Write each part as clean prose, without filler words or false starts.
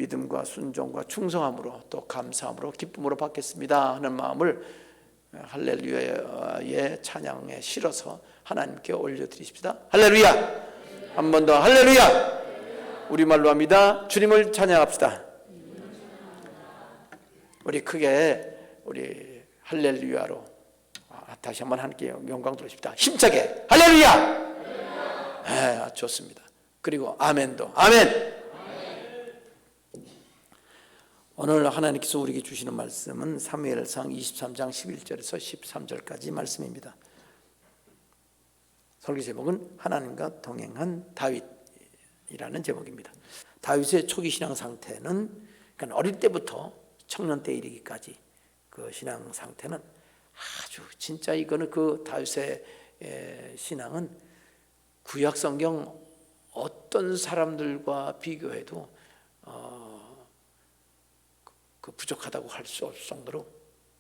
믿음과 순종과 충성함으로 또 감사함으로 기쁨으로 받겠습니다 하는 마음을 할렐루야의 찬양에 실어서 하나님께 올려드리십시다. 할렐루야! 한 번 더 할렐루야! 우리말로 합니다. 주님을 찬양합시다. 우리 크게 우리 할렐루야로 다시 한번 함께 영광 돌리십시다. 힘차게 할렐루야! 네, 좋습니다. 그리고 아멘도 아멘. 오늘 하나님께서 우리에게 주시는 말씀은 사무엘상 23장 11절에서 13절까지 말씀입니다. 설교 제목은 하나님과 동행한 다윗이라는 제목입니다. 다윗의 초기 신앙 상태는 그러니까 어릴 때부터 청년 때 이르기까지 그 신앙 상태는 아주 진짜 이거는 그 다윗의 신앙은 구약 성경 어떤 사람들과 비교해도 그 부족하다고 할 수 없을 정도로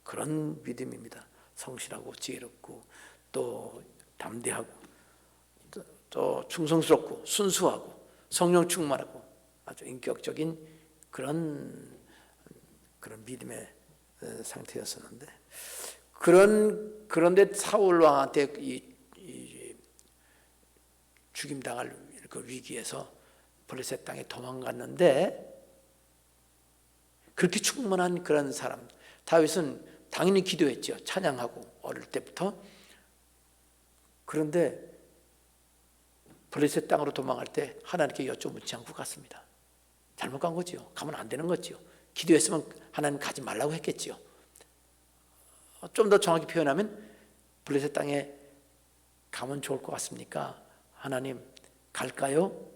그런 믿음입니다. 성실하고 지혜롭고 또 담대하고 또 충성스럽고 순수하고 성령 충만하고 아주 인격적인 그런 믿음의 상태였었는데 그런데 사울 왕한테 이 죽임 당할 그 위기에서 블레셋 땅에 도망갔는데 그렇게 충만한 그런 사람 다윗은 당연히 기도했죠. 찬양하고 어릴 때부터. 그런데 블레셋 땅으로 도망갈 때 하나님께 여쭤묻지 않고 갔습니다. 잘못 간 거지요. 가면 안 되는 거지요. 기도했으면 하나님 가지 말라고 했겠지요. 좀 더 정확히 표현하면 블레셋 땅에 가면 좋을 것 같습니까? 하나님 갈까요?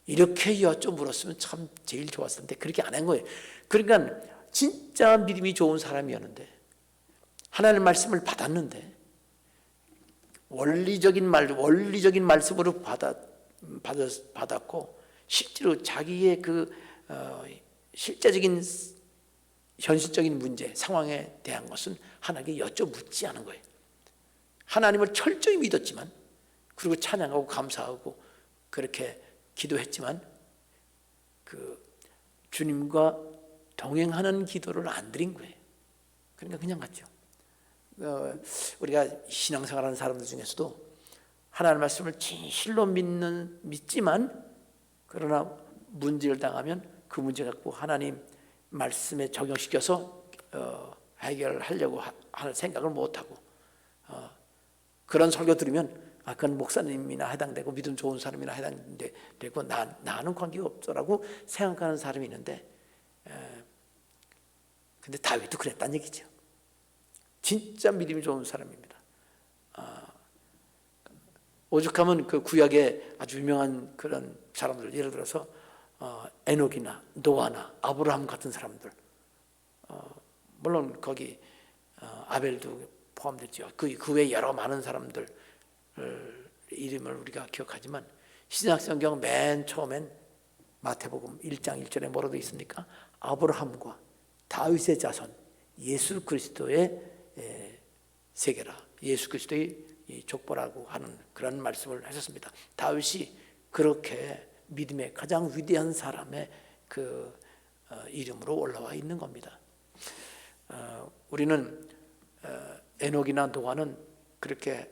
이렇게 물었으면 참 제일 좋았을 텐데 그렇게 안 한 거예요. 그러니까 진짜 믿음이 좋은 사람이었는데 하나님의 말씀을 받았는데 원리적인 말씀으로 받았고 실제로 자기의 그 실제적인 현실적인 문제 상황에 대한 것은 하나님께 여쭤묻지 않은 거예요. 하나님을 철저히 믿었지만 그리고 찬양하고 감사하고 그렇게 기도했지만 그 주님과 동행하는 기도를 안 드린 거예요. 그러니까 그냥 갔죠. 우리가 신앙생활하는 사람들 중에서도 하나님의 말씀을 진실로 믿지만 그러나 문제를 당하면 그 문제 갖고 하나님 말씀에 적용시켜서 해결하려고 하는 생각을 못하고 그런 설교 들으면 그건 목사님이나 해당되고 믿음 좋은 사람이나 해당되고 나는 관계가 없더라고 생각하는 사람이 있는데 근데 다윗도 그랬다는 얘기죠. 진짜 믿음이 좋은 사람입니다. 오죽하면 그 구약의 아주 유명한 그런 사람들 예를 들어서 에녹이나 노아나 아브라함 같은 사람들 물론 거기 아벨도 포함됐죠. 그 외에 여러 많은 사람들 이름을 우리가 기억하지만 신약성경 맨 처음엔 마태복음 1장 1절에 뭐라고 되어 있습니까? 아브라함과 다윗의 자손 예수 그리스도의 세계라 예수 그리스도의 족보라고 하는 그런 말씀을 하셨습니다. 다윗이 그렇게 믿음의 가장 위대한 사람의 그 이름으로 올라와 있는 겁니다. 우리는 에녹이나 노아는 그렇게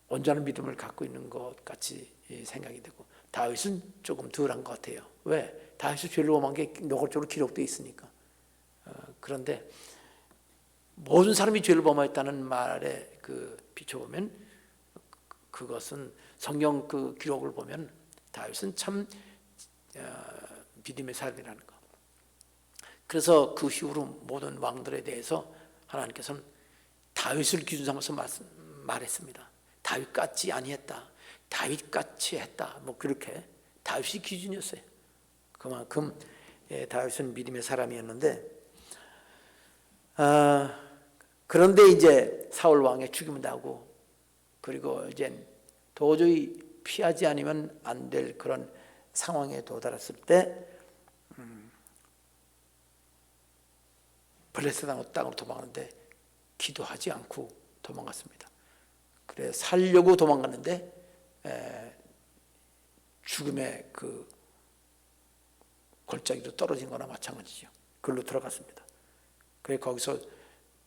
온전한 믿음을 갖고 있는 것 같이 생각이 되고 다윗은 조금 덜한 것 같아요. 왜? 다윗이 죄를 범한 게 노골적으로 기록되어 있으니까. 그런데 모든 사람이 죄를 범했다는 말에 비춰보면 그것은 성경 그 기록을 보면 다윗은 참 믿음의 사람이라는 거. 그래서 그 이후로 모든 왕들에 대해서 하나님께서는 다윗을 기준 삼아서 말했습니다. 다윗같이 아니했다. 다윗같이 했다. 뭐 그렇게 다윗이 기준이었어요. 그만큼 다윗은 믿음의 사람이었는데 그런데 이제 사울 왕의 죽임을 당하고 그리고 이제 도저히 피하지 않으면 안 될 그런 상황에 도달했을 때 블레셋 땅으로 도망가는데 기도하지 않고 도망갔습니다. 그래 살려고 도망갔는데 죽음의 그 골짜기로 떨어진 거나 마찬가지죠. 글로 들어갔습니다. 그래 거기서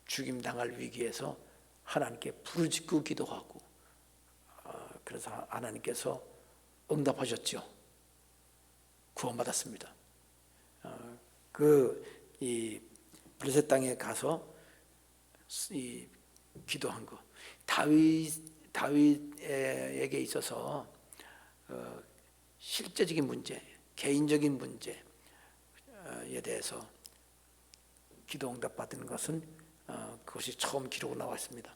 죽임 당할 위기에서 하나님께 부르짖고 기도하고 그래서 하나님께서 응답하셨죠. 구원받았습니다. 이 블레셋 땅에 가서 이 기도한 거, 다윗에게 있어서 실제적인 문제, 개인적인 문제에 대해서 기도 응답 받은 것은 그것이 처음 기록으로 나왔습니다.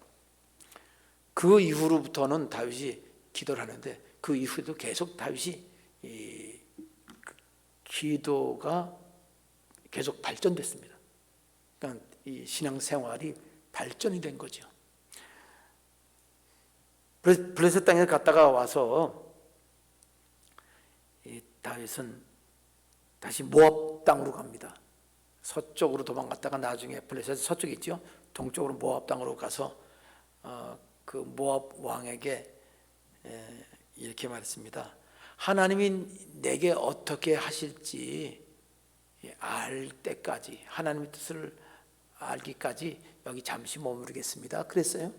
그 이후로부터는 다윗이 기도를 하는데 그 이후에도 계속 다윗이 기도가 계속 발전됐습니다. 그러니까 이 신앙생활이 발전이 된 거죠. 블레셋 땅에 갔다가 와서 이 다윗은 다시 모압 땅으로 갑니다. 서쪽으로 도망갔다가 나중에 블레셋 서쪽에 있죠. 동쪽으로 모압 땅으로 가서 그 모압 왕에게 이렇게 말했습니다. 하나님이 내게 어떻게 하실지 알 때까지, 하나님의 뜻을 알기까지 여기 잠시 머무르겠습니다. 그랬어요.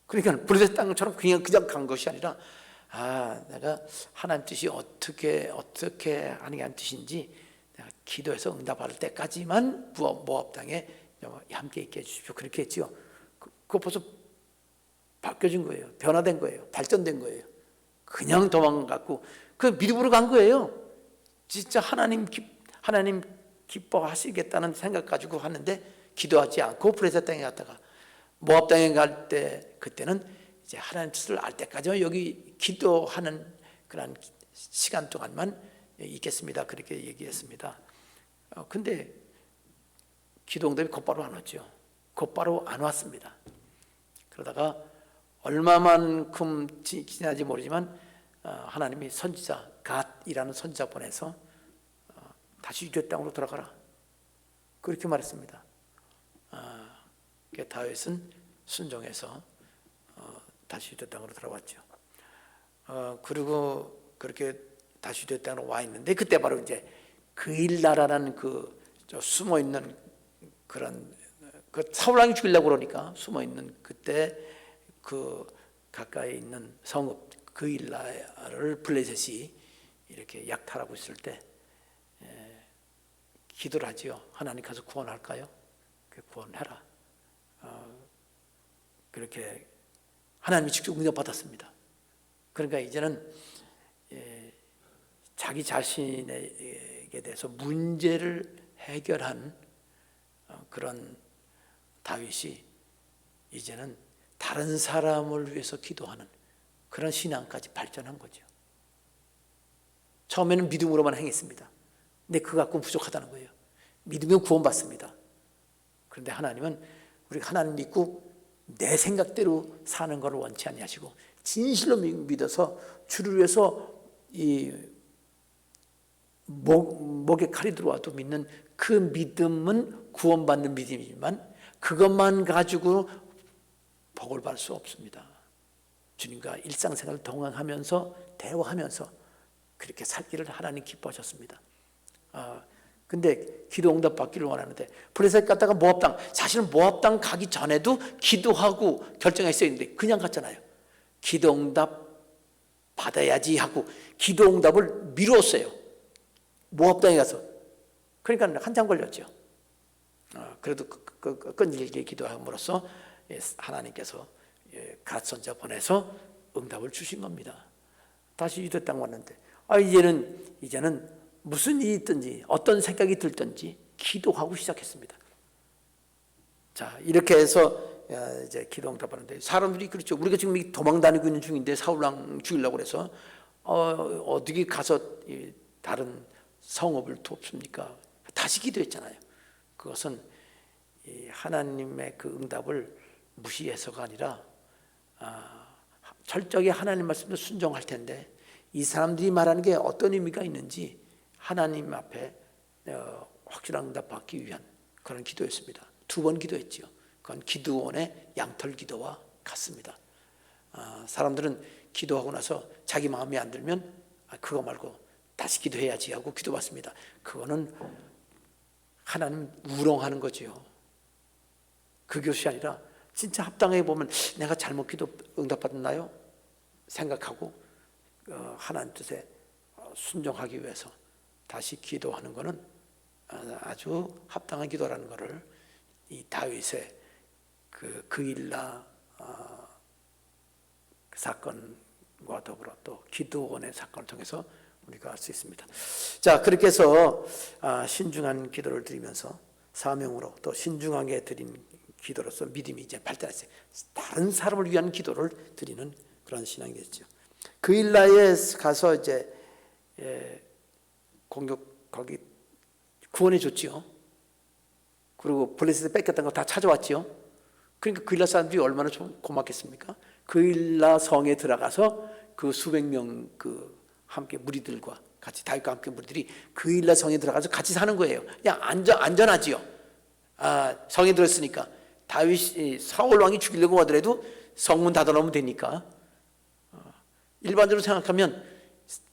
그러니까 블레셋 땅처럼 그냥 간 것이 아니라 내가 하나님 뜻이 어떻게 하는 게 뜻인지 내가 기도해서 응답할 때까지만 모압 땅에 함께 있게 해주십시오. 그렇게 했지요. 그거 벌써 바뀌어진 거예요. 변화된 거예요. 발전된 거예요. 그냥 도망갔고 그 믿음으로 간 거예요. 진짜 하나님 기뻐하시겠다는 생각 가지고 하는데 기도하지 않고 블레셋 땅에 갔다가 모압 땅에 갈 때 그때는 이제 하나님 뜻을 알 때까지만 여기 기도하는 그런 시간 동안만 있겠습니다. 그렇게 얘기했습니다. 근데 기도 응답이 곧바로 안 왔죠. 곧바로 안 왔습니다. 그러다가 얼마만큼 지나지 모르지만 하나님이 선지자 갓이라는 선지자 보내서 다시 유대 땅으로 돌아가라 그렇게 말했습니다. 다윗은 순종해서 다시 유대 땅으로 돌아왔죠. 그리고 그렇게 다시 유대 땅으로 와 있는데 그때 바로 이제 그일라라는 숨어 있는 그런 사울 왕이 죽이려고 그러니까 숨어 있는 그때 그 가까이 있는 성읍 그일라를 블레셋이 이렇게 약탈하고 있을 때 기도를 하지요. 하나님 가서 구원할까요? 구원해라. 그렇게 하나님이 직접 응답받았습니다. 그러니까 이제는 자기 자신에게 대해서 문제를 해결한 그런 다윗이 이제는 다른 사람을 위해서 기도하는 그런 신앙까지 발전한 거죠. 처음에는 믿음으로만 행했습니다. 근데 그거 갖고 부족하다는 거예요. 믿으면 구원받습니다. 그런데 하나님은 우리가 하나님 믿고 내 생각대로 사는 것을 원치 아니하시고 진실로 믿어서 주를 위해서 이 목에 칼이 들어와도 믿는 그 믿음은 구원받는 믿음이지만 그것만 가지고 복을 받을 수 없습니다. 주님과 일상생활을 동행하면서 대화하면서 그렇게 살기를 하나님 기뻐하셨습니다. 근데 기도 응답 받기를 원하는데 블레셋 갔다가 모압 땅, 사실은 모압 땅 가기 전에도 기도하고 결정했어야 했는데 그냥 갔잖아요. 기도 응답 받아야지 하고 기도 응답을 미뤘어요. 모압 땅에 가서. 그러니까 한참 걸렸죠. 그래도 끈질기게 기도함으로써 하나님께서 갓 선자 보내서 응답을 주신 겁니다. 다시 유대 땅 왔는데 이제는 무슨 일이 있든지 어떤 생각이 들든지 기도하고 시작했습니다. 자, 이렇게 해서 이제 기도 응답하는데 사람들이 그렇죠. 우리가 지금 도망 다니고 있는 중인데 사울왕 죽이려고 그래서 어디 가서 다른 성읍을 돕습니까? 다시 기도했잖아요. 그것은 하나님의 그 응답을 무시해서가 아니라 철저히 하나님 말씀도 순종할 텐데 이 사람들이 말하는 게 어떤 의미가 있는지 하나님 앞에 확실한 응답 받기 위한 그런 기도였습니다. 2번 기도했지요. 그건 기드온의 양털 기도와 같습니다. 사람들은 기도하고 나서 자기 마음에 안 들면 그거 말고 다시 기도해야지 하고 기도받습니다. 그거는 하나님 우롱하는 거지요. 그 것이 아니라 진짜 합당하게 보면 내가 잘못 기도 응답받았나요? 생각하고 하나님 뜻에 순종하기 위해서 다시 기도하는 것은 아주 합당한 기도라는 것을 이 다윗의 그 그일라 사건과 더불어 또 기드온의 사건을 통해서 우리가 알 수 있습니다. 자, 그렇게 해서 신중한 기도를 드리면서 사명으로 또 신중하게 드린 기도로서 믿음이 이제 발달했어요. 다른 사람을 위한 기도를 드리는 그런 신앙이 됐죠. 그일라에 가서 이제 거기 구원해 줬지요. 그리고 블레셋에 뺏겼던 거 다 찾아왔지요. 그러니까 그일라 사람들이 얼마나 좀 고맙겠습니까? 그일라 성에 들어가서 그 수백 명 함께 무리들과 같이 다윗과 함께 무리들이 그일라 성에 들어가서 같이 사는 거예요. 그냥 안전하지요. 성에 들었으니까 다윗이 사울 왕이 죽이려고 하더라도 성문 닫아놓으면 되니까. 일반적으로 생각하면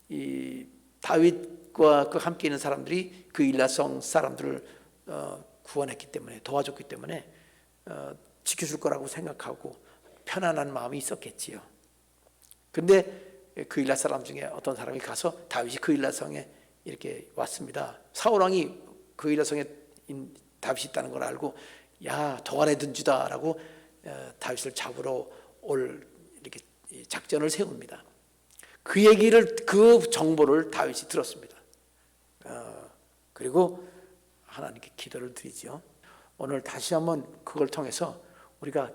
이 다윗과 그 함께 있는 사람들이 그일라 성 사람들을 구원했기 때문에 도와줬기 때문에 지켜줄 거라고 생각하고 편안한 마음이 있었겠지요. 근데 그일라 사람 중에 어떤 사람이 가서 다윗이 그일라 성에 이렇게 왔습니다. 사울 왕이 그일라 성에 다윗이 있다는 걸 알고 야 도관에 든지다라고 다윗을 잡으러 올 이렇게 작전을 세웁니다. 그 정보를 다윗이 들었습니다. 그리고 하나님께 기도를 드리죠. 오늘 다시 한번 그걸 통해서 우리가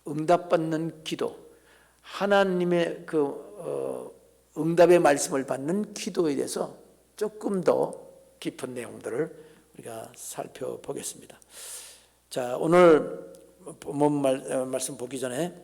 응답받는 기도, 하나님의 응답의 말씀을 받는 기도에 대해서 조금 더 깊은 내용들을 우리가 살펴보겠습니다. 자, 오늘 본문 말씀 보기 전에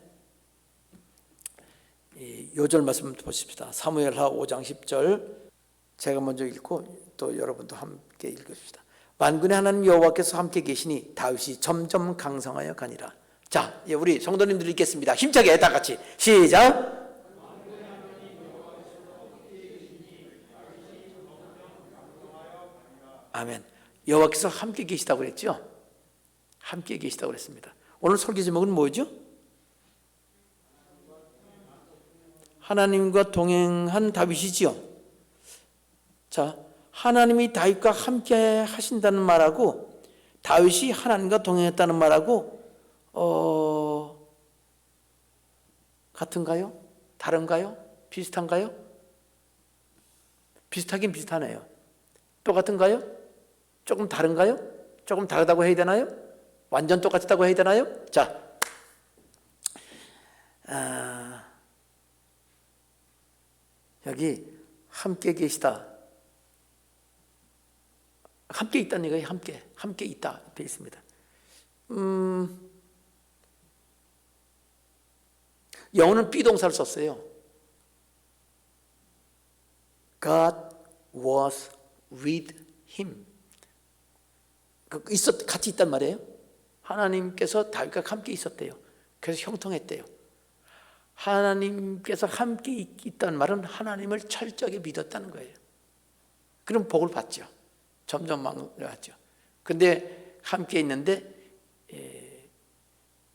요절 말씀 보십시다. 사무엘하 5장 10절 제가 먼저 읽고 또 여러분도 함께 읽읍시다. 만군의 하나님 여호와께서 함께 계시니 다윗이 점점 강성하여 가니라. 자, 우리 성도님들 읽겠습니다. 힘차게 다 같이 시작. 아멘. 여호와께서 함께 계시다고 그랬죠? 함께 계시다고 그랬습니다. 오늘 설교 제목은 뭐죠? 하나님과 동행한 다윗이지요. 자, 하나님이 다윗과 함께 하신다는 말하고 다윗이 하나님과 동행했다는 말하고 같은가요? 다른가요? 비슷한가요? 비슷하긴 비슷하네요. 똑같은가요? 조금 다른가요? 조금 다르다고 해야 되나요? 완전 똑같다고 해야 되나요? 자, 여기 함께 계시다. 함께 있다는 얘기가 함께 있다 되어 있습니다. 영어는 비동사를 썼어요. God was with him. 같이 있단 말이에요. 하나님께서 다윗과 함께 있었대요. 그래서 형통했대요. 하나님께서 함께 있다는 말은 하나님을 철저하게 믿었다는 거예요. 그럼 복을 받죠. 점점 많아졌죠. 근데 함께 있는데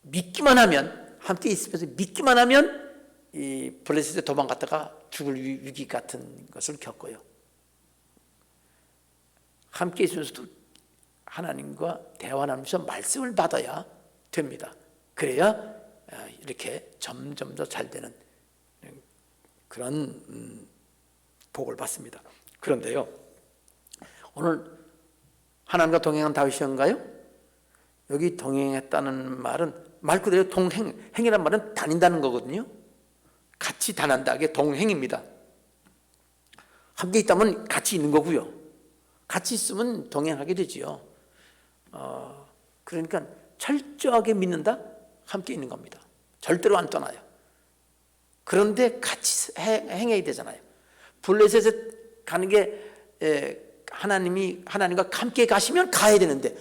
믿기만 하면, 함께 있으면서 믿기만 하면 이 블레셋에 도망갔다가 죽을 위기 같은 것을 겪어요. 함께 있으면서도 하나님과 대화하면서 말씀을 받아야 됩니다. 그래야 이렇게 점점 더 잘 되는 그런 복을 받습니다. 그런데요, 오늘 하나님과 동행한 다윗인가요? 여기 동행했다는 말은 말 그대로 행이란 말은 다닌다는 거거든요. 같이 다닌다게 동행입니다. 함께 있다면 같이 있는 거고요. 같이 있으면 동행하게 되지요. 그러니까 철저하게 믿는다? 함께 있는 겁니다. 절대로 안 떠나요. 그런데 같이 행해야 되잖아요. 블레셋에 가는 게 하나님과 함께 가시면 가야 되는데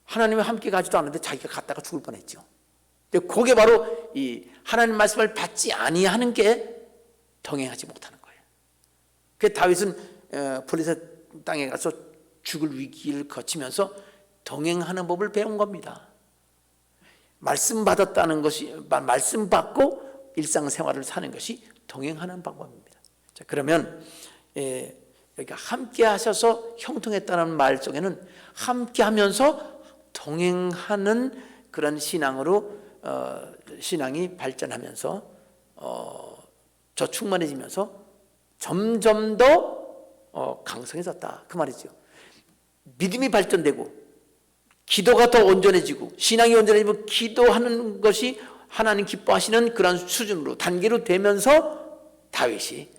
하나님이 함께 가지도 않는데 자기가 갔다가 죽을 뻔했죠. 근데 그게 바로 이 하나님 말씀을 받지 아니하는 게 동행하지 못하는 거예요. 그 다윗은 블레셋 땅에 가서 죽을 위기를 거치면서 동행하는 법을 배운 겁니다. 말씀 받았다는 것이, 말씀 받고 일상생활을 사는 것이 동행하는 방법입니다. 자, 그러면 여기가 함께 하셔서 형통했다는 말 속에는 함께 하면서 동행하는 그런 신앙으로 신앙이 발전하면서 저 충만해지면서 점점 더 강성해졌다 그 말이죠. 믿음이 발전되고 기도가 더 온전해지고 신앙이 온전해지면 기도하는 것이 하나님 기뻐하시는 그런 수준으로 단계로 되면서 다윗이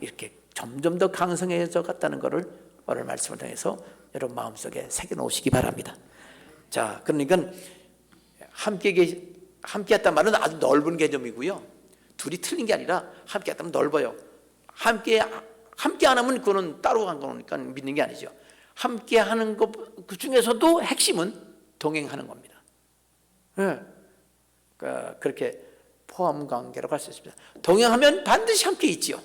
이렇게 점점 더 강성해져 갔다는 것을 오늘 말씀을 통해서 여러분 마음속에 새겨놓으시기 바랍니다. 자, 그러니까 함께 했단 말은 아주 넓은 개념이고요. 둘이 틀린 게 아니라 함께 했다면 넓어요. 함께 안 하면 그거는 따로 간 거니까 믿는 게 아니죠. 함께 하는 것 그 중에서도 핵심은 동행하는 겁니다. 네. 그렇게 포함 관계로 갈 수 있습니다. 동행하면 반드시 함께 있지요.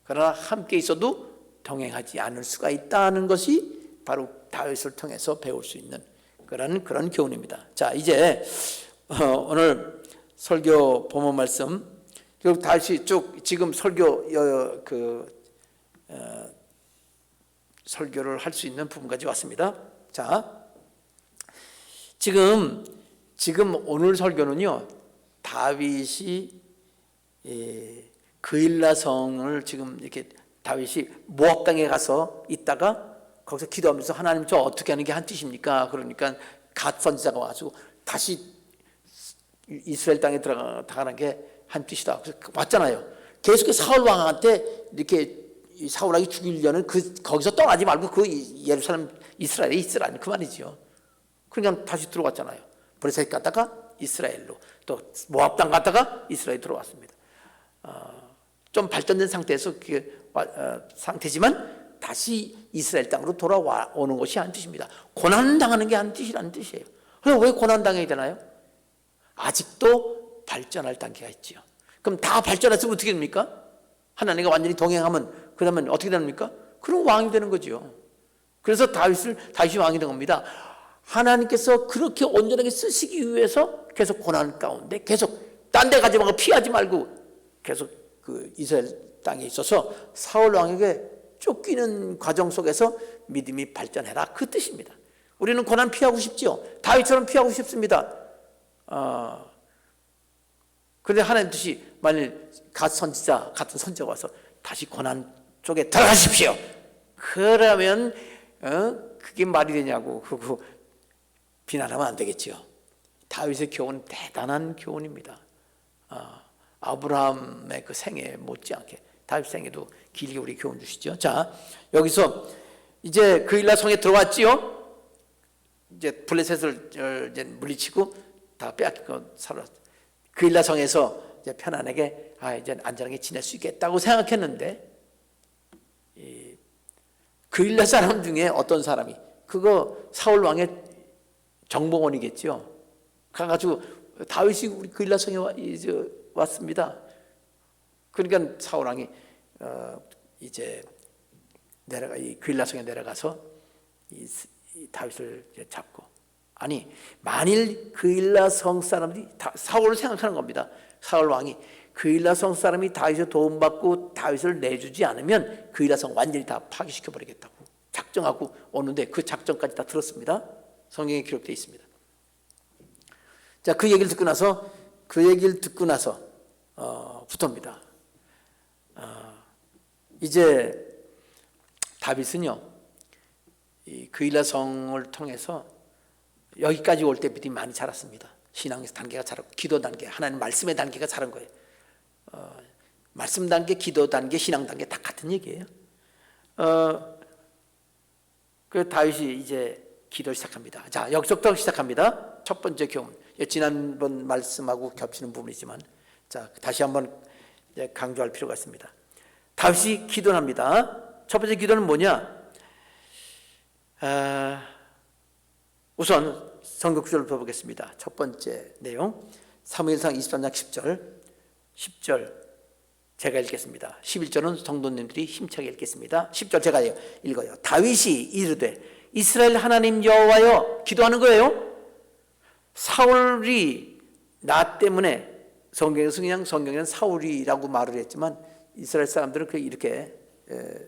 그러나 함께 있어도 동행하지 않을 수가 있다는 것이 바로 다윗을 통해서 배울 수 있는 그런 교훈입니다. 자, 이제 오늘 설교 본문 말씀 결국 다시 쭉 지금 설교를 할 수 있는 부분까지 왔습니다. 자, 지금 오늘 설교는요, 다윗이 그일라 성을 지금 이렇게 다윗이 모압 땅에 가서 있다가 거기서 기도하면서 하나님 저 어떻게 하는 게 한 뜻입니까? 그러니까 갓 선지자가 와가지고 다시 이스라엘 땅에 들어가는 게 한 뜻이다. 그래서 왔잖아요. 계속 사울 왕한테 이렇게 사울 왕이 죽이려는 거기서 떠나지 말고 그 예루살렘 이스라엘에 있으라는 그 말이죠. 그러니까 다시 들어왔잖아요. 블레셋 갔다가 이스라엘로 또 모압 땅 갔다가 이스라엘 들어왔습니다. 좀 발전된 상태에서 상태지만 다시 이스라엘 땅으로 돌아오는 것이 한 뜻입니다. 고난 당하는 게 한 뜻이라는 뜻이에요. 그럼 왜 고난 당해야 되나요? 아직도 발전할 단계가 있죠. 그럼 다 발전했으면 어떻게 됩니까? 하나님과 완전히 동행하면 그러면 어떻게 됩니까? 그럼 왕이 되는 거죠. 그래서 다윗이 왕이 된 겁니다. 하나님께서 그렇게 온전하게 쓰시기 위해서 계속 고난 가운데 계속 딴 데 가지 말고 피하지 말고 계속 그 이스라엘 땅에 있어서 사울 왕에게 쫓기는 과정 속에서 믿음이 발전해라 그 뜻입니다. 우리는 고난 피하고 싶지요. 다윗처럼 피하고 싶습니다. 그런데 하나님 뜻이 만일 같은 선지자가 와서 다시 고난 쪽에 들어가십시오. 그러면 그게 말이 되냐고 그거 비난하면 안 되겠죠. 다윗의 교훈은 대단한 교훈입니다. 아브라함의 그 생애 못지않게 다윗 생애도 길게 우리 교훈 주시죠. 자, 여기서 이제 그일라 성에 들어왔지요. 이제 블레셋을 이제 물리치고 다 빼앗기고 살았어요. 그일라 성에서 이제 편안하게 이제 안전하게 지낼 수 있겠다고 생각했는데 그일라 사람 중에 어떤 사람이 그거 사울 왕의 정복원이겠죠. 가가지고 다윗이 우리 그일라 성에 왔습니다. 그러니까 사울 왕이 이제 그일라 성에 내려가서 이 다윗을 잡고 아니 만일 그일라 성 사람들이 사울을 생각하는 겁니다. 사울 왕이 그일라 성 사람이 다윗의 도움받고 다윗을 내주지 않으면 그일라 성 완전히 다 파괴시켜 버리겠다고 작정하고 오는데 그 작정까지 다 들었습니다. 성경에 기록되어 있습니다. 자, 그 얘기를 듣고 나서 부터입니다. 이제 다윗은요 이 그일라 성을 통해서 여기까지 올 때 믿음이 많이 자랐습니다. 신앙의 단계가 자랐고 기도 단계, 하나님 말씀의 단계가 자란 거예요. 말씀 단계, 기도 단계, 신앙 단계 다 같은 얘기예요. 그 다윗이 이제 기도 시작합니다. 자, 여기서부터 시작합니다. 첫 번째 교훈. 지난번 말씀하고 겹치는 부분이지만, 자 다시 한번 강조할 필요가 있습니다. 다윗이 기도를 합니다. 첫 번째 기도는 뭐냐? 우선 성경 구절을 보겠습니다. 첫 번째 내용 사무엘상 23장 10절 제가 읽겠습니다. 11절은 성도님들이 힘차게 읽겠습니다. 10절 제가 읽어요. 다윗이 이르되 이스라엘 하나님 여호와여, 기도하는 거예요. 사울이 나 때문에, 성경에는 사울이라고 말을 했지만 이스라엘 사람들은 이렇게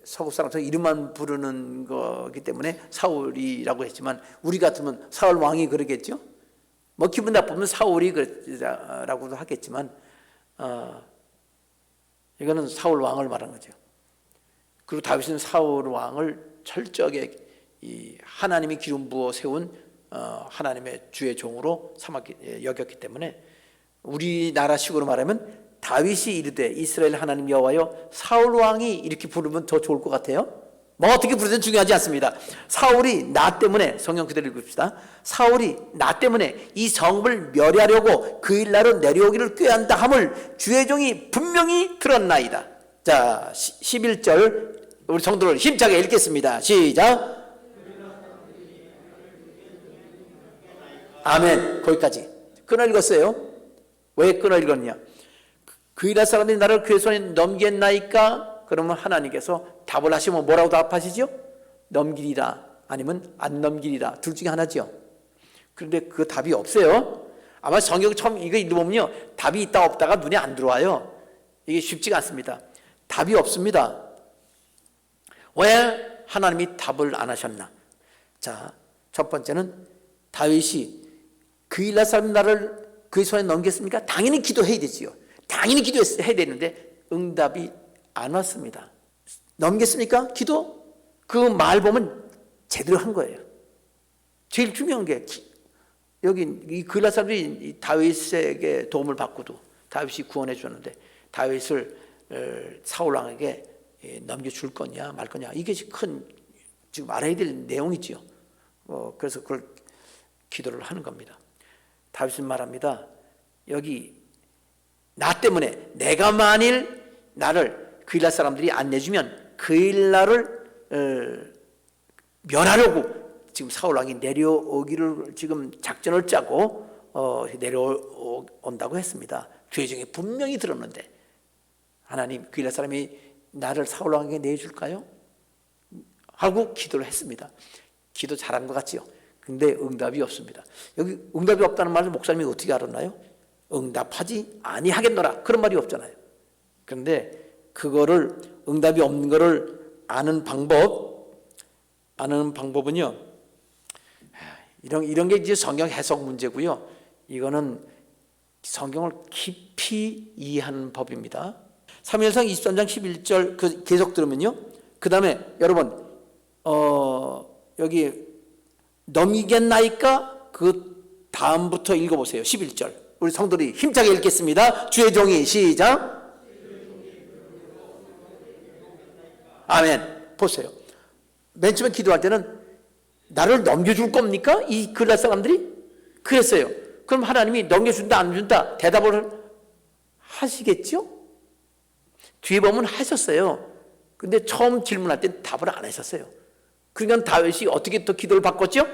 서구 사람들 이름만 부르는 거기 때문에 사울이라고 했지만 우리 같으면 사울 왕이 그러겠죠. 뭐 기분 나쁘면 사울이 그라고도 하겠지만 이거는 사울 왕을 말한 거죠. 그리고 다윗은 사울 왕을 철저하게 이 하나님이 기름 부어 세운 하나님의 주의 종으로 여겼기 때문에 우리나라식으로 말하면 다윗이 이르되 이스라엘 하나님 여호와여, 사울 왕이 이렇게 부르면 더 좋을 것 같아요. 뭐 어떻게 부르든 중요하지 않습니다. 사울이 나 때문에, 성경 그대로 읽읍시다. 사울이 나 때문에 이 성읍을 멸하려고 그 일나로 내려오기를 꾀한다 함을 주의 종이 분명히 들었나이다. 자, 11절 우리 성도를 힘차게 읽겠습니다. 시작. 아멘. 거기까지 끊어 읽었어요. 왜 끊어 읽었냐? 그 이라 사람들이 나를 그의 손에 넘겼나이까? 그러면 하나님께서 답을 하시면 뭐라고 답하시죠? 넘기리라, 아니면 안 넘기리라, 둘 중에 하나죠. 그런데 그 답이 없어요. 아마 성경 처음 이거 읽어보면요, 답이 있다 없다가 눈에 안 들어와요. 이게 쉽지가 않습니다. 답이 없습니다. 왜 하나님이 답을 안 하셨나? 자, 첫 번째는 다윗이 그 일날 사람 나를 그의 손에 넘겼습니까? 당연히 기도해야 되지요. 당연히 기도해야 되는데 응답이 안 왔습니다. 넘겼습니까? 기도? 그 말 보면 제대로 한 거예요. 제일 중요한 게 여기 이 그일라 사람들이 다윗에게 도움을 받고도 다윗이 구원해 주었는데 다윗을 사울 왕에게 넘겨줄 거냐 말 거냐, 이게 지금 알아야 될 내용이지요. 그래서 그걸 기도를 하는 겁니다. 다윗은 말합니다. 여기 나 때문에 내가 만일 나를 그일라 사람들이 안 내주면 그일라를 멸하려고 지금 사울 왕이 내려오기를 지금 작전을 짜고 내려온다고 했습니다. 주의 종이 분명히 들었는데 하나님, 그일라 사람이 나를 사울 왕에게 내줄까요? 하고 기도를 했습니다. 기도 잘한 것 같지요? 근데 응답이 없습니다. 여기 응답이 없다는 말을 목사님이 어떻게 알았나요? 응답하지 아니하겠노라, 그런 말이 없잖아요. 그런데 그거를, 응답이 없는 거를 아는 방법은요, 이런 게 이제 성경 해석 문제고요. 이거는 성경을 깊이 이해하는 법입니다. 사무엘상 23장 11절 계속 들으면요, 그 다음에 여러분 여기 넘기겠나이까? 그 다음부터 읽어보세요. 11절 우리 성도들이 힘차게 읽겠습니다. 주의 종이, 시작. 아멘. 보세요. 맨 처음에 기도할 때는 나를 넘겨줄 겁니까? 이 그일라 사람들이? 그랬어요. 그럼 하나님이 넘겨준다 안 준다 대답을 하시겠죠? 뒤에 보면 하셨어요. 근데 처음 질문할 때 답을 안 하셨어요. 그러니까 다윗이 어떻게 또 기도를 바꿨죠?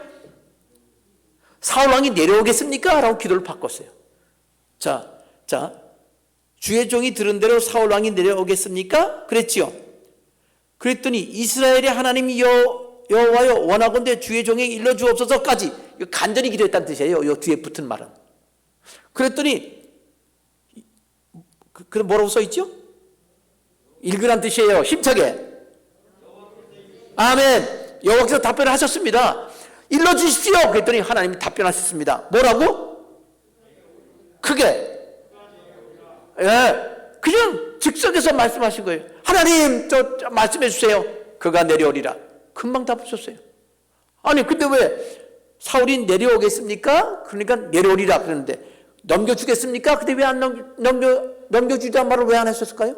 사울왕이 내려오겠습니까? 라고 기도를 바꿨어요. 자, 주의 종이 들은 대로 사울왕이 내려오겠습니까? 그랬지요. 그랬더니 이스라엘의 하나님 여호와여, 원하건대 주의 종에게 일러주옵소서까지 간절히 기도했다는 뜻이에요. 이 뒤에 붙은 말은. 그랬더니 그럼 뭐라고 써있죠? 읽으란 뜻이에요. 힘차게. 아멘. 여호와께서 답변을 하셨습니다. 일러주십시오. 그랬더니 하나님이 답변하셨습니다. 뭐라고? 크게. 예, 그냥 즉석에서 말씀하신 거예요. 하나님, 저 말씀해 주세요. 그가 내려오리라. 금방 답하셨어요. 아니, 근데 왜 사울이 내려오겠습니까? 그러니까 내려오리라 그러는데 넘겨주겠습니까? 근데 왜 안 넘겨주자는 말을 왜 안 하셨을까요?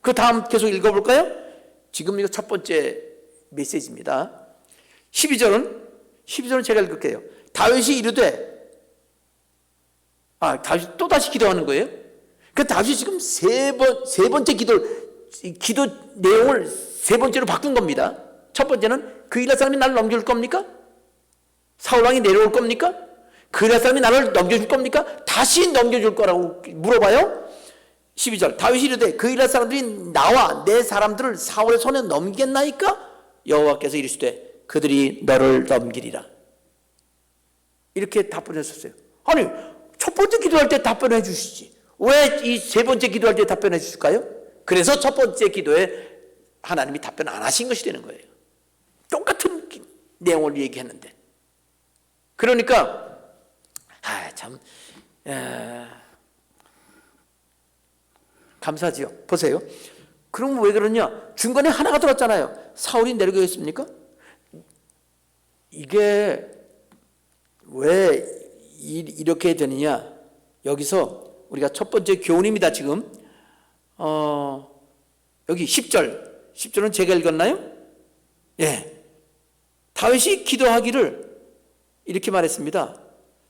그 다음 계속 읽어볼까요? 지금 이거 첫 번째 메시지입니다. 12절은 제가 읽을게요. 다윗이 이르되, 다윗이 또다시 기도하는 거예요. 그 다윗이 지금 세 번째 기도 내용을 세 번째로 바꾼 겁니다. 첫 번째는 그일라 사람이 나를 넘겨줄 겁니까? 사울왕이 내려올 겁니까? 그일라 사람이 나를 넘겨줄 겁니까? 다시 넘겨줄 거라고 물어봐요. 12절 다윗이 이르되 그 이스라엘 사람들이 나와 내 사람들을 사울의 손에 넘기겠나이까? 여호와께서 이르시되 그들이 너를 넘기리라. 이렇게 답변했었어요. 아니 첫 번째 기도할 때 답변해 주시지 왜 이 세 번째 기도할 때 답변해 주실까요? 그래서 첫 번째 기도에 하나님이 답변 안 하신 것이 되는 거예요. 똑같은 내용을 얘기했는데. 그러니까 참 감사지요. 보세요. 그럼 왜 그러냐? 중간에 하나가 들었잖아요. 사울이 내려가겠습니까? 이게 왜 이렇게 되느냐? 여기서 우리가 첫 번째 교훈입니다. 지금 여기 10절은 제가 읽었나요? 예. 다윗이 기도하기를 이렇게 말했습니다.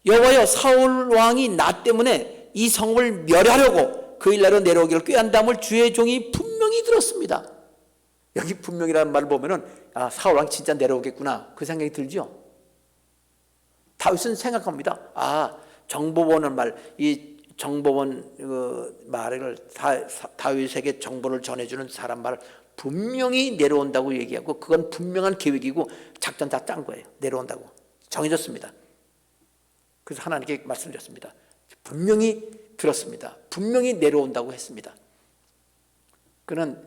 여호와여 사울 왕이 나 때문에 이 성을 멸하려고 그 일나로 내려오기를 꾀한다함을 주의 종이 분명히 들었습니다. 여기 분명이라는 말을 보면은 사울 왕 진짜 내려오겠구나 그 생각이 들죠. 다윗은 생각합니다. 정보원은 이 정보원 말을 다윗에게 정보를 전해주는 사람 말 분명히 내려온다고 얘기하고 그건 분명한 계획이고 작전 다 짠 거예요. 내려온다고 정해졌습니다. 그래서 하나님께 말씀드렸습니다. 분명히 들었습니다. 분명히 내려온다고 했습니다. 그는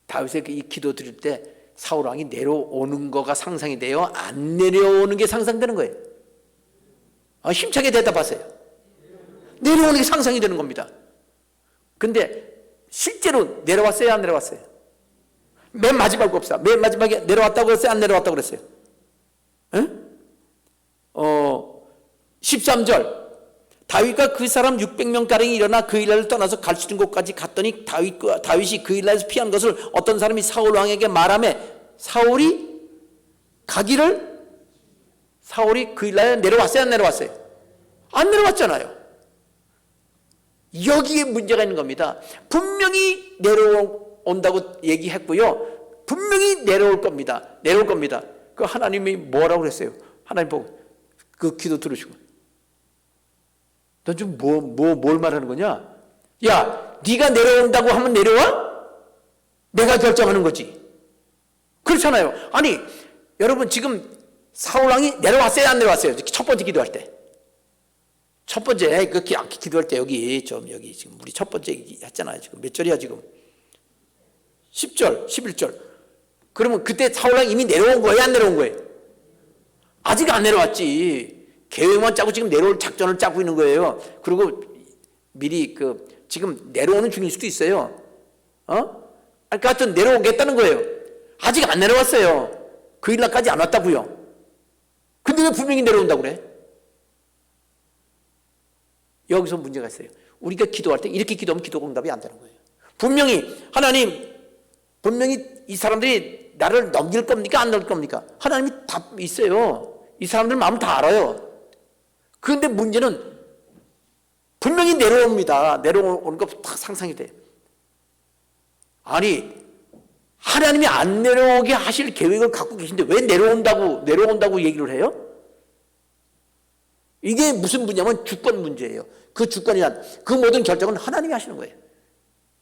다윗의 이 기도 드릴 때 사울 왕이 내려오는 거가 상상이 돼요? 안 내려오는 게 상상되는 거예요? 힘차게 대답하세요. 내려오는 게 상상이 되는 겁니다. 근데 실제로 내려왔어요? 안 내려왔어요? 맨 마지막 봅시다. 맨 마지막에 내려왔다고 그랬어요? 안 내려왔다고 그랬어요? 응? 13절 다윗과 그 사람 600명가량이 일어나 그 일날을 떠나서 갈 수 있는 곳까지 갔더니 다윗이 그 일날에서 피한 것을 어떤 사람이 사울 왕에게 말하며 사울이 그 일날에 내려왔어요? 안 내려왔어요? 안 내려왔잖아요. 여기에 문제가 있는 겁니다. 분명히 내려온다고 얘기했고요. 분명히 내려올 겁니다. 그 하나님이 뭐라고 그랬어요? 하나님 보고 그 기도 들으시고 너 지금 뭘 말하는 거냐? 야, 네가 내려온다고 하면 내려와? 내가 결정하는 거지. 그렇잖아요. 아니, 여러분 지금 사울 왕이 내려왔어요? 안 내려왔어요? 첫 번째 기도할 때. 첫 번째 기도할 때 여기 지금 우리 첫 번째 했잖아요. 지금 몇 절이야 지금? 10절, 11절. 그러면 그때 사울 왕이 이미 내려온 거예요? 안 내려온 거예요? 아직 안 내려왔지. 계획만 짜고 지금 내려올 작전을 짜고 있는 거예요. 그리고 미리 지금 내려오는 중일 수도 있어요. 그러니까 하여튼 내려오겠다는 거예요. 아직 안 내려왔어요. 그 일날까지 안 왔다고요. 근데 왜 분명히 내려온다고 그래? 여기서 문제가 있어요. 우리가 기도할 때 이렇게 기도하면 기도 응답이 안 되는 거예요. 분명히 이 사람들이 나를 넘길 겁니까? 안 넘길 겁니까? 하나님이 답 있어요. 이 사람들 마음 다 알아요. 그런데 문제는 분명히 내려옵니다. 내려오는 거 딱 상상이 돼요. 아니 하나님이 안 내려오게 하실 계획을 갖고 계신데 왜 내려온다고 얘기를 해요? 이게 무슨 문제냐면 주권 문제예요. 그 주권이란 그 모든 결정은 하나님이 하시는 거예요.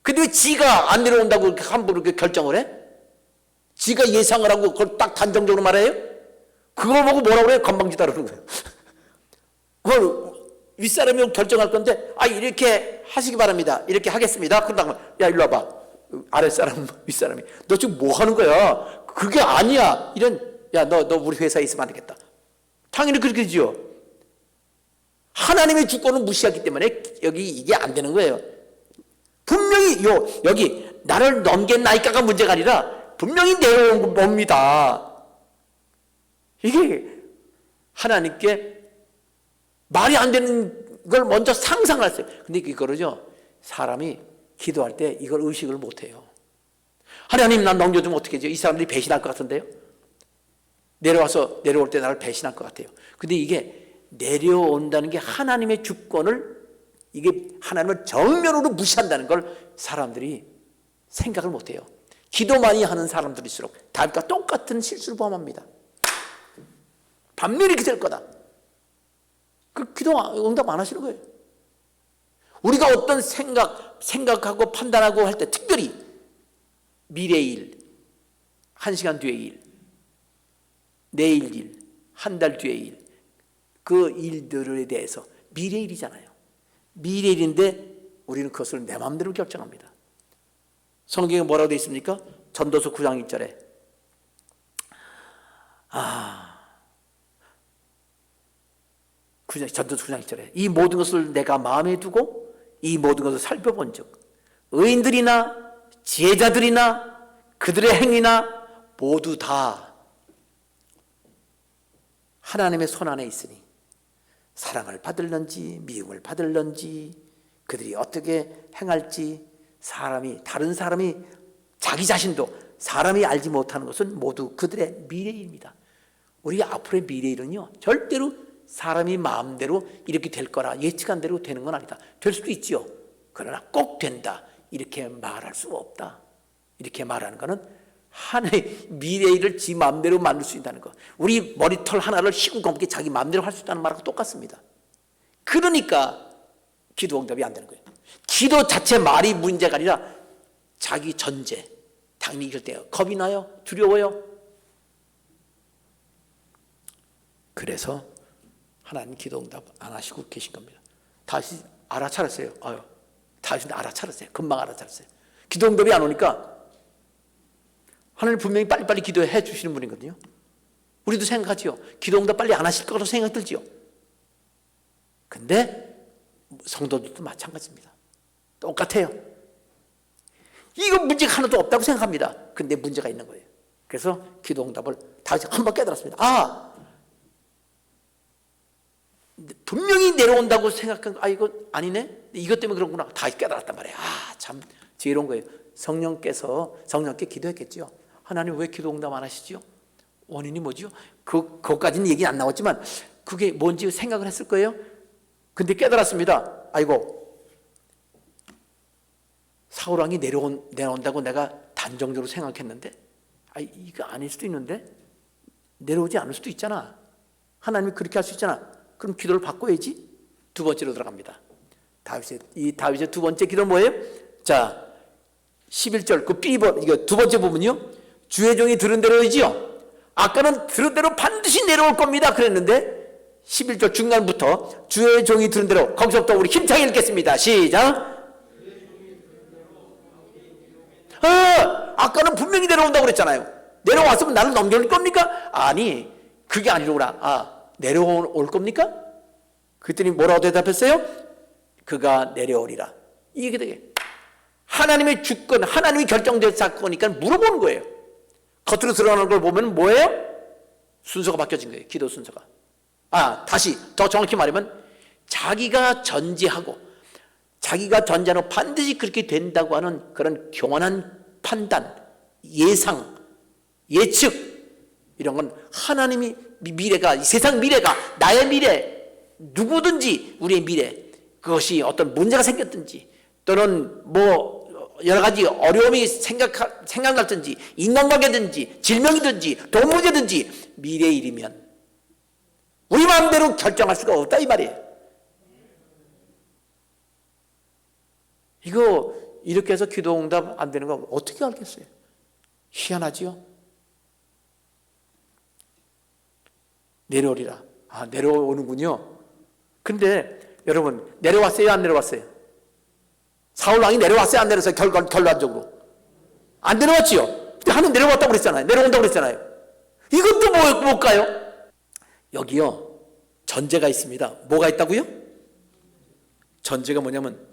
근데 왜 지가 안 내려온다고 이렇게 함부로 이렇게 결정을 해? 지가 예상을 하고 그걸 딱 단정적으로 말해요? 그걸 보고 뭐라고 그래요? 건방지다 그러는 거예요. 그걸 윗사람이 결정할 건데 이렇게 하시기 바랍니다. 이렇게 하겠습니다. 그러다가 야 일로 와봐. 아랫사람 윗사람이 너 지금 뭐 하는 거야? 그게 아니야. 너 우리 회사에 있으면 안 되겠다. 당연히 그렇게 되죠. 하나님의 주권을 무시하기 때문에 여기 이게 안 되는 거예요. 분명히 여기 나를 넘겼나이까가 문제가 아니라 분명히 내려온 겁니다. 이게 하나님께 말이 안 되는 걸 먼저 상상했어요. 근데 이거를요 사람이 기도할 때 이걸 의식을 못해요. 하나님 난 넘겨주면 어떻게 하죠? 이 사람들이 배신할 것 같은데요. 내려올 때 나를 배신할 것 같아요. 근데 이게 내려온다는 게 하나님의 주권을 이게 하나님을 정면으로 무시한다는 걸 사람들이 생각을 못해요. 기도 많이 하는 사람들일수록 다윗과 똑같은 실수를 범합니다. 반면에 이렇게 될 거다. 그 기도 응답 안 하시는 거예요. 우리가 어떤 생각하고 판단하고 할 때 특별히 미래의 일, 1시간 뒤의 일, 내일 일, 한 달 뒤의 일, 그 일들에 대해서 미래의 일이잖아요. 미래의 일인데 우리는 그것을 내 마음대로 결정합니다. 성경에 뭐라고 되어 있습니까? 전도서 9장 1절에 전도서 9장 1절에 이 모든 것을 내가 마음에 두고 이 모든 것을 살펴본 즉 의인들이나 지혜자들이나 그들의 행위나 모두 다 하나님의 손 안에 있으니 사랑을 받을런지 미움을 받을런지 그들이 어떻게 행할지 다른 사람이 자기 자신도 사람이 알지 못하는 것은 모두 그들의 미래입니다. 우리 앞으로의 미래일은요 절대로 사람이 마음대로 이렇게 될 거라 예측한 대로 되는 건 아니다. 될 수도 있지요. 그러나 꼭 된다 이렇게 말할 수가 없다. 이렇게 말하는 것은 하나의 미래일을 지 마음대로 만들 수 있다는 것. 우리 머리털 하나를 시궁검게 자기 마음대로 할 수 있다는 말하고 똑같습니다. 그러니까 기도 응답이 안 되는 거예요. 기도 자체 말이 문제가 아니라 자기 전제. 당연히 이럴 때 겁이 나요? 두려워요? 그래서 하나님 기도 응답 안 하시고 계신 겁니다. 다시 알아차렸어요. 다시 알아차렸어요. 금방 알아차렸어요. 기도 응답이 안 오니까 하나님 분명히 빨리빨리 기도해 주시는 분이거든요. 우리도 생각하지요. 기도 응답 빨리 안 하실 거라고 생각 들지요. 근데 성도들도 마찬가지입니다. 똑같아요. 이거 문제가 하나도 없다고 생각합니다. 근데 문제가 있는 거예요. 그래서 기도 응답을 다시 한번 깨달았습니다. 분명히 내려온다고 생각한 거, 이거 아니네? 이것 때문에 그런구나. 다시 깨달았단 말이에요. 참 지혜로운 거예요. 성령께 기도했겠죠. 하나님 왜 기도 응답 안 하시죠? 원인이 뭐죠? 그것까지는 얘기 안 나왔지만 그게 뭔지 생각을 했을 거예요. 근데 깨달았습니다. 사울왕이 내려온다고 내가 단정적으로 생각했는데 이거 아닐 수도 있는데 내려오지 않을 수도 있잖아. 하나님이 그렇게 할 수 있잖아. 그럼 기도를 바꿔야지. 두 번째로 들어갑니다. 다윗의 두 번째 기도 뭐예요? 자, 11절 이거 두 번째 부분이요. 주의 종이 들은 대로이지요. 아까는 들은 대로 반드시 내려올 겁니다 그랬는데 11절 중간부터 주의 종이 들은 대로, 거기서부터 우리 힘차게 읽겠습니다. 시작. 아까는 분명히 내려온다고 그랬잖아요. 내려왔으면 나를 넘겨올 겁니까? 아니, 그게 아니로구나. 내려올 겁니까? 그랬더니 뭐라고 대답했어요? 그가 내려오리라. 이게 되게 하나님의 주권, 하나님이 결정된 사건이니까 물어보는 거예요. 겉으로 드러나는 걸 보면 뭐예요? 순서가 바뀌어진 거예요. 기도 순서가. 다시 더 정확히 말하면 자기가 전제하고 반드시 그렇게 된다고 하는 그런 경건한 판단, 예상, 예측, 이런 건 하나님이 미래가, 세상 미래가, 나의 미래, 누구든지 우리의 미래, 그것이 어떤 문제가 생겼든지 또는 여러 가지 어려움이 생각날든지 인간관계든지 질병이든지 돈 문제든지 미래의 일이면 우리 마음대로 결정할 수가 없다 이 말이에요. 이거 이렇게 해서 기도 응답 안 되는 거 어떻게 알겠어요? 희한하지요? 내려오리라. 내려오는군요. 근데 여러분 내려왔어요? 안 내려왔어요? 사울왕이 내려왔어요? 안 내려왔어요? 결과적으로 안 내려왔지요? 근데 하나님 내려왔다고 그랬잖아요. 내려온다고 그랬잖아요. 이것도 뭘까요? 여기요 전제가 있습니다. 뭐가 있다고요? 전제가 뭐냐면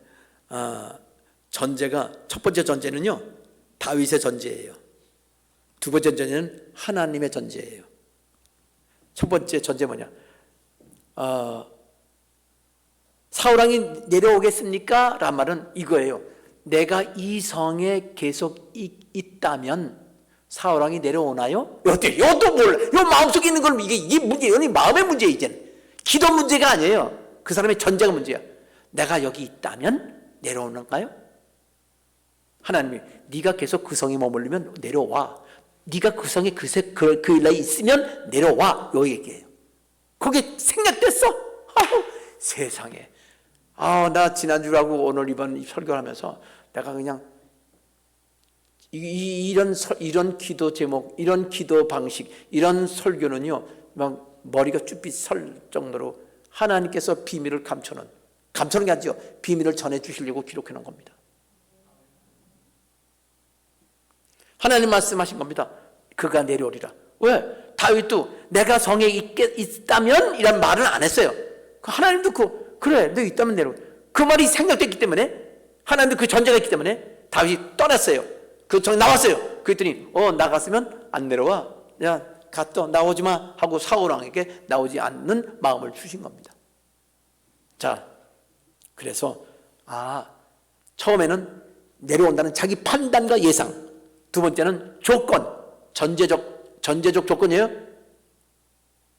전제가 첫 번째 전제는요 다윗의 전제예요. 두 번째 전제는 하나님의 전제예요. 첫 번째 전제 뭐냐? 사울왕이 내려오겠습니까? 라는 말은 이거예요. 내가 이 성에 계속 있다면 사울왕이 내려오나요? 이것도 몰라. 이 마음속에 있는 건 이게 문제예요. 이 마음의 문제예요. 이제는 기도 문제가 아니에요. 그 사람의 전제가 문제야. 내가 여기 있다면 내려오는가요? 하나님이 네가 계속 그 성에 머물르면 내려와. 네가 그 성에 그 일에 있으면 내려와. 요 얘기예요. 그게 생략됐어? 세상에. 나 지난주라고 오늘 이번 설교를 하면서 내가 그냥 이런 기도 제목, 이런 기도 방식, 이런 설교는요, 막 머리가 쭈삣 설 정도로 하나님께서 비밀을 감춰놓은 게 아니죠. 비밀을 전해 주시려고 기록해 놓은 겁니다. 하나님 말씀하신 겁니다. 그가 내려오리라. 왜? 다윗도 내가 성에 있다면 이란 말은 안 했어요. 하나님도 그래, 너 있다면 내려오. 그 말이 생각됐기 때문에, 하나님도 그 전제가 있기 때문에 다윗이 떠났어요. 그 성에 나왔어요. 그랬더니 나갔으면 안 내려와. 야, 갔다 나오지 마 하고 사울 왕에게 나오지 않는 마음을 주신 겁니다. 자, 그래서 처음에는 내려온다는 자기 판단과 예상, 두 번째는 조건, 전제적 조건이에요.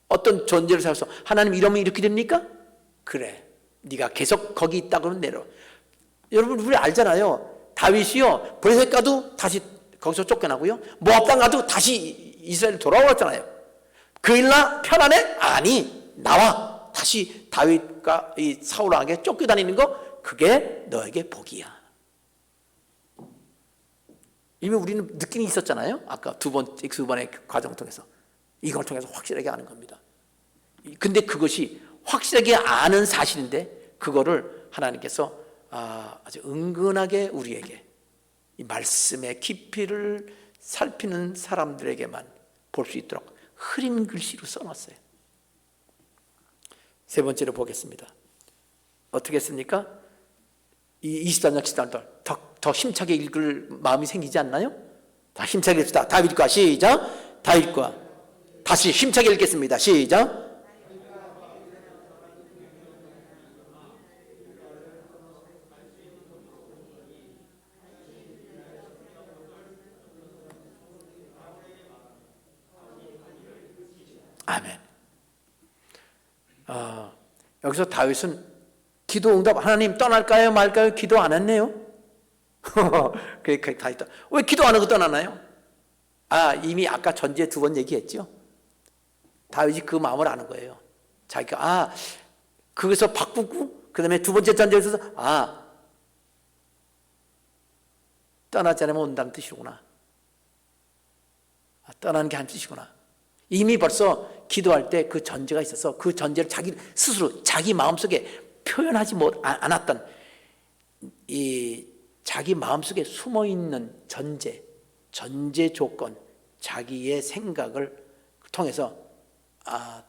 어떤 전제를 세워서 하나님 이러면 이렇게 됩니까? 그래, 네가 계속 거기 있다 그러면 내려. 여러분 우리 알잖아요. 다윗이요 브레셋 가도 다시 거기서 쫓겨나고요, 모압 땅 가도 다시 이스라엘 돌아왔잖아요. 그 일나 편안해? 아니, 나와. 다시 다윗과 이 사울 왕에게 쫓겨다니는 거, 그게 너에게 복이야. 이미 우리는 느낌이 있었잖아요. 아까 두 번의 과정 통해서 이걸 통해서 확실하게 아는 겁니다. 근데 그것이 확실하게 아는 사실인데, 그거를 하나님께서 아주 은근하게 우리에게 이 말씀의 깊이를 살피는 사람들에게만 볼 수 있도록 흐린 글씨로 써놨어요. 세 번째로 보겠습니다. 어떻게 했습니까? 이 23장 13절 더 힘차게 읽을 마음이 생기지 않나요? 다 힘차게 읽읍시다. 다윗과 시작. 다윗과 다시 힘차게 읽겠습니다. 시작. 아멘. 여기서 다윗은 기도 응답, 하나님 떠날까요 말까요? 기도 안 했네요. 다윗 왜 기도 안 하고 떠나나요? 이미 아까 전제 두 번 얘기했죠. 다윗이 그 마음을 아는 거예요. 자기가 거기서 바꾸고 그 다음에 두 번째 전제에서 떠나지 않으면 온다는 뜻이구나. 떠나는 게 한 뜻이구나. 이미 벌써 기도할 때 그 전제가 있어서 그 전제를 자기 스스로 자기 마음속에 표현하지 않았던 이 자기 마음속에 숨어있는 전제 조건, 자기의 생각을 통해서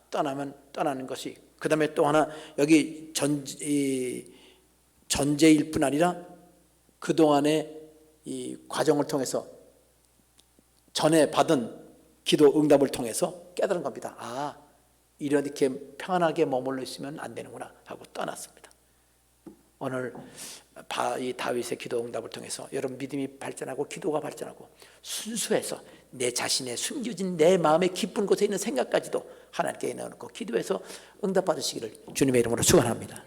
떠나면 떠나는 것이, 그 다음에 또 하나 여기 전제일 뿐 아니라 그동안의 이 과정을 통해서 전에 받은 기도 응답을 통해서 깨달은 겁니다. 이렇게 평안하게 머물러 있으면 안 되는구나 하고 떠났습니다. 오늘 이 다윗의 기도 응답을 통해서 여러분 믿음이 발전하고 기도가 발전하고 순수해서 내 자신의 숨겨진 내 마음의 깊은 곳에 있는 생각까지도 하나님께 내어놓고 기도해서 응답받으시기를 주님의 이름으로 축원합니다.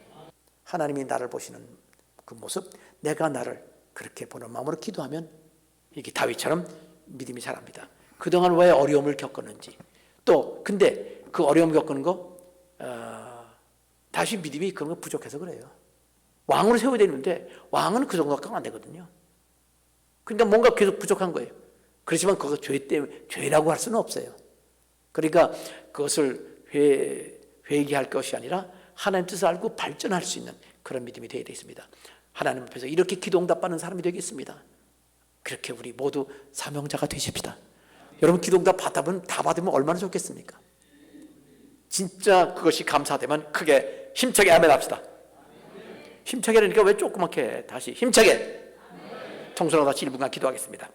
하나님이 나를 보시는 그 모습, 내가 나를 그렇게 보는 마음으로 기도하면 이렇게 다윗처럼 믿음이 자랍니다. 그동안 왜 어려움을 겪었는지, 또 근데 그 어려움 겪는 거 다시 믿음이 그런 거 부족해서 그래요. 왕으로 세워야 되는데 왕은 그 정도밖에 안 되거든요. 그러니까 뭔가 계속 부족한 거예요. 그렇지만 그거 죄 때문에 죄라고 할 수는 없어요. 그러니까 그것을 회개할 것이 아니라 하나님 뜻을 알고 발전할 수 있는 그런 믿음이 되어야 되겠습니다. 하나님 앞에서 이렇게 기도 응답받는 사람이 되겠습니다. 그렇게 우리 모두 사명자가 되십시다. 여러분 기도 응답 다 받으면 얼마나 좋겠습니까? 진짜 그것이 감사되면 크게 힘차게 아멘 합시다. 힘차게 하니까 왜 조그맣게 다시 힘차게 통솔하고 다시 1분간 기도하겠습니다.